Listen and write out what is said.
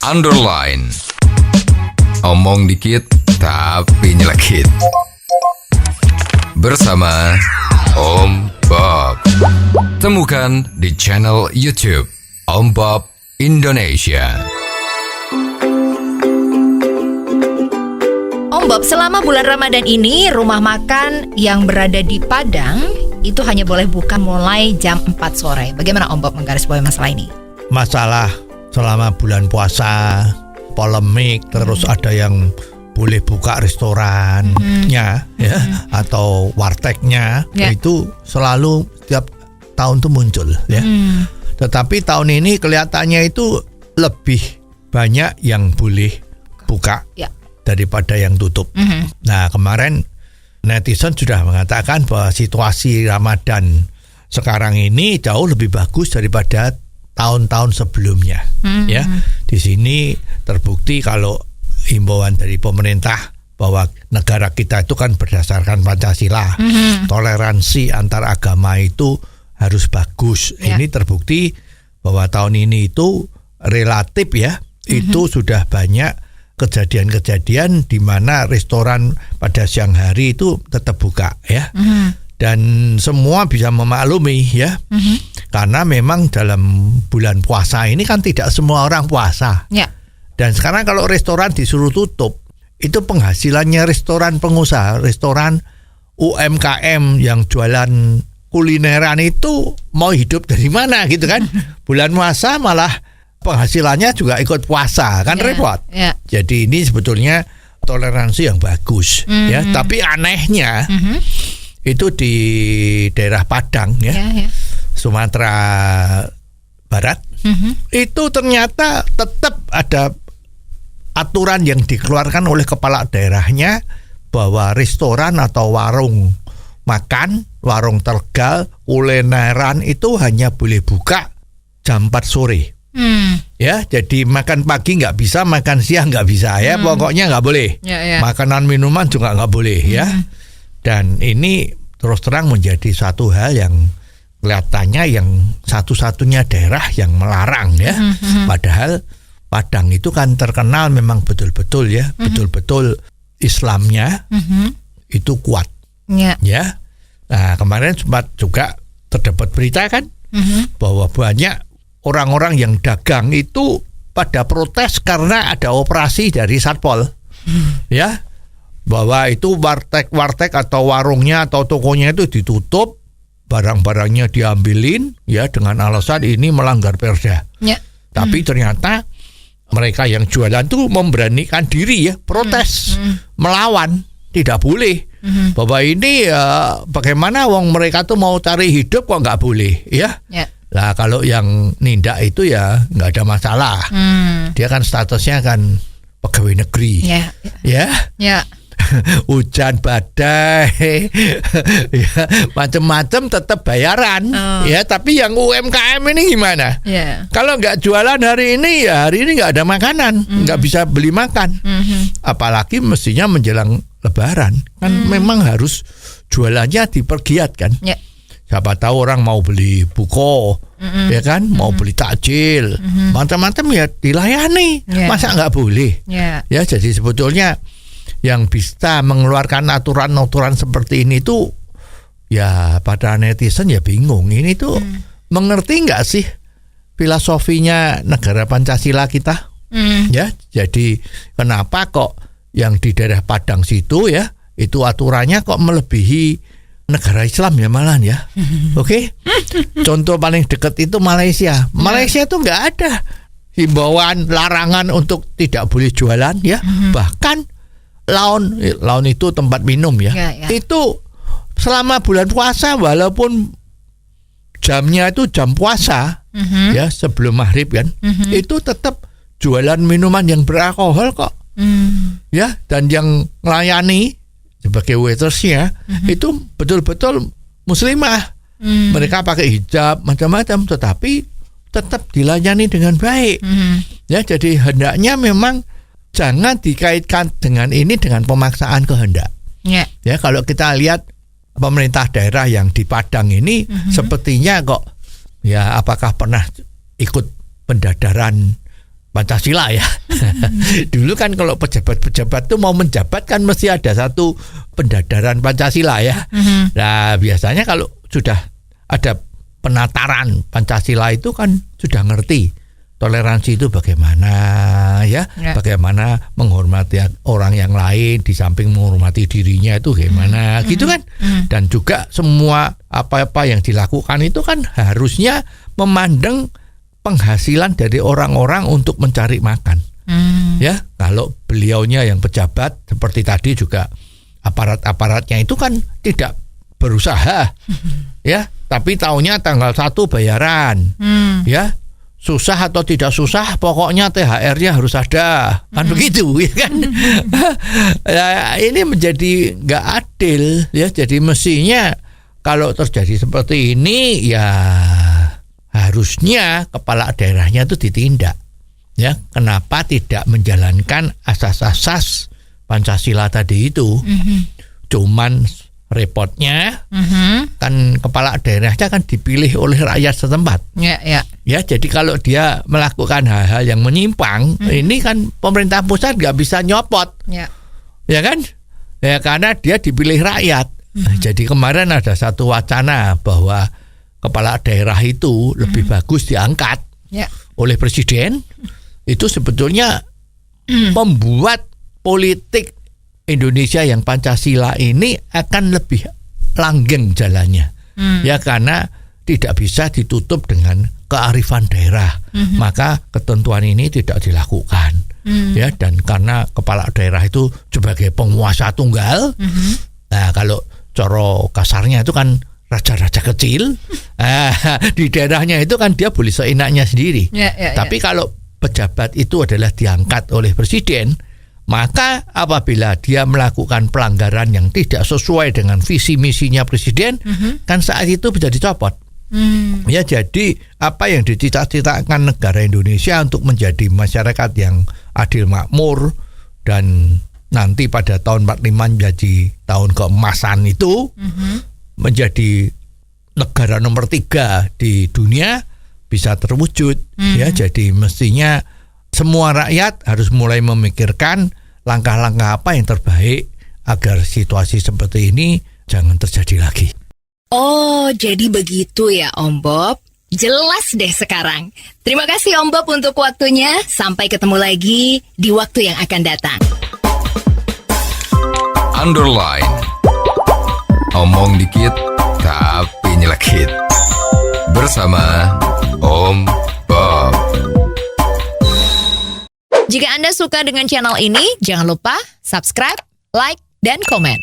underline. Omong dikit tapi nyelekit. Bersama Om Bob. Temukan di channel YouTube Om Bob Indonesia. Om Bob, selama bulan Ramadan ini rumah makan yang berada di Padang itu hanya boleh buka mulai jam 4 sore. Bagaimana Om Bob menggarisbawahi masalah ini? Masalah selama bulan puasa, polemik, terus ada yang boleh buka restorannya atau wartegnya, itu selalu tiap tahun tuh muncul ya. Tetapi tahun ini kelihatannya itu lebih banyak yang boleh buka daripada yang tutup. Nah, kemarin netizen sudah mengatakan bahwa situasi Ramadan sekarang ini jauh lebih bagus daripada tahun-tahun sebelumnya. Ya, di sini terbukti kalau himbauan dari pemerintah bahwa negara kita itu kan berdasarkan Pancasila, toleransi antar agama itu harus bagus. Ini terbukti bahwa tahun ini itu relatif ya, itu sudah banyak kejadian-kejadian di mana restoran pada siang hari itu tetap buka ya. Dan semua bisa memaklumi ya. Karena memang dalam bulan puasa ini kan tidak semua orang puasa. Dan sekarang kalau restoran disuruh tutup, itu penghasilannya restoran pengusaha, restoran UMKM yang jualan kulineran itu mau hidup dari mana gitu kan. Bulan puasa malah penghasilannya juga ikut puasa, kan repot. Jadi ini sebetulnya toleransi yang bagus ya. Tapi anehnya itu di daerah Padang ya, Sumatera Barat, itu ternyata tetap ada aturan yang dikeluarkan oleh kepala daerahnya bahwa restoran atau warung makan, warung tegal, kulineran itu hanya boleh buka jam 4 sore. Ya, jadi makan pagi nggak bisa, makan siang nggak bisa ya, pokoknya nggak boleh. Makanan minuman juga nggak boleh ya. Dan ini terus terang menjadi suatu hal yang kelihatannya yang satu-satunya daerah yang melarang ya. Padahal Padang itu kan terkenal memang betul-betul ya, betul-betul Islamnya itu kuat. Ya. Nah, kemarin sempat juga terdapat berita kan bahwa banyak orang-orang yang dagang itu pada protes karena ada operasi dari Satpol. Ya. Bahwa itu warteg atau warungnya atau tokonya itu ditutup, barang-barangnya diambilin ya dengan alasan ini melanggar perda. Tapi ternyata mereka yang jualan tuh memberanikan diri ya, protes, melawan, tidak boleh. Bahwa ini bagaimana wong mereka tuh mau cari hidup kok nggak boleh ya. Lah kalau yang nindak itu ya nggak ada masalah. Dia kan statusnya kan pegawai negeri. Ya. Hujan badai ya, macam-macam tetap bayaran ya. Tapi yang UMKM ini gimana? Kalau nggak jualan hari ini ya hari ini nggak ada makanan, nggak bisa beli makan. Apalagi mestinya menjelang Lebaran kan memang harus jualannya dipergiatkan. Siapa tahu orang mau beli buko, ya kan, mau beli takjil, macam-macam ya dilayani. Masa nggak boleh? Ya, jadi sebetulnya yang bisa mengeluarkan aturan-aturan seperti ini tuh ya pada netizen ya bingung. Ini tuh mengerti nggak sih filosofinya negara Pancasila kita? Ya, jadi kenapa kok yang di daerah Padang situ ya itu aturannya kok melebihi negara Islam ya malahan ya. Oke. Contoh paling dekat itu Malaysia. Malaysia tuh nggak ada himbauan larangan untuk tidak boleh jualan ya. Bahkan laun itu tempat minum ya. Itu selama bulan puasa walaupun jamnya itu jam puasa ya sebelum maghrib kan, itu tetap jualan minuman yang beralkohol kok. Ya, dan yang melayani sebagai waitersnya itu betul-betul muslimah. Mereka pakai hijab macam-macam tetapi tetap dilayani dengan baik. Ya, jadi hendaknya memang jangan dikaitkan dengan ini dengan pemaksaan kehendak. Ya, kalau kita lihat pemerintah daerah yang di Padang ini sepertinya kok ya apakah pernah ikut pendadaran Pancasila ya. Dulu kan kalau pejabat-pejabat tuh mau menjabat kan mesti ada satu pendadaran Pancasila ya. Nah biasanya kalau sudah ada penataran Pancasila itu kan sudah ngerti toleransi itu bagaimana ya, bagaimana menghormati orang yang lain di samping menghormati dirinya itu gimana gitu kan. Dan juga semua apa-apa yang dilakukan itu kan harusnya memandang penghasilan dari orang-orang untuk mencari makan. Ya, kalau beliaunya yang pejabat seperti tadi juga aparat-aparatnya itu kan tidak berusaha. Ya, tapi taunya tanggal 1 bayaran. Ya, susah atau tidak susah pokoknya THR-nya harus ada. Kan begitu ya kan. Ya, ini menjadi nggak adil ya. Jadi mestinya kalau terjadi seperti ini ya harusnya kepala daerahnya itu ditindak. Ya, kenapa tidak menjalankan asas-asas Pancasila tadi itu? Cuman repotnya kan kepala daerahnya kan dipilih oleh rakyat setempat. Ya, jadi kalau dia melakukan hal-hal yang menyimpang, ini kan pemerintah pusat nggak bisa nyopot. Ya kan? Ya karena dia dipilih rakyat. Jadi kemarin ada satu wacana bahwa kepala daerah itu lebih bagus diangkat oleh presiden. Itu sebetulnya membuat politik Indonesia yang Pancasila ini akan lebih langgeng jalannya. Ya karena tidak bisa ditutup dengan kearifan daerah. Maka ketentuan ini tidak dilakukan. Ya, dan karena kepala daerah itu sebagai penguasa tunggal. Nah, kalau coro kasarnya itu kan raja-raja kecil. Di daerahnya itu kan dia boleh seenaknya sendiri. Tapi kalau pejabat itu adalah diangkat oleh presiden, maka apabila dia melakukan pelanggaran yang tidak sesuai dengan visi misinya presiden, kan saat itu bisa dicopot. Ya, jadi apa yang dicita-citakan negara Indonesia untuk menjadi masyarakat yang adil makmur dan nanti pada tahun 45 menjadi tahun keemasan itu, menjadi negara nomor 3 di dunia bisa terwujud. Ya, jadi mestinya semua rakyat harus mulai memikirkan langkah-langkah apa yang terbaik agar situasi seperti ini jangan terjadi lagi. Oh, jadi begitu ya Om Bob. Jelas deh sekarang. Terima kasih Om Bob untuk waktunya. Sampai ketemu lagi di waktu yang akan datang. Underline. Omong dikit tapi nyelekit. Bersama Om Bob. Jika Anda suka dengan channel ini, jangan lupa subscribe, like, dan komen.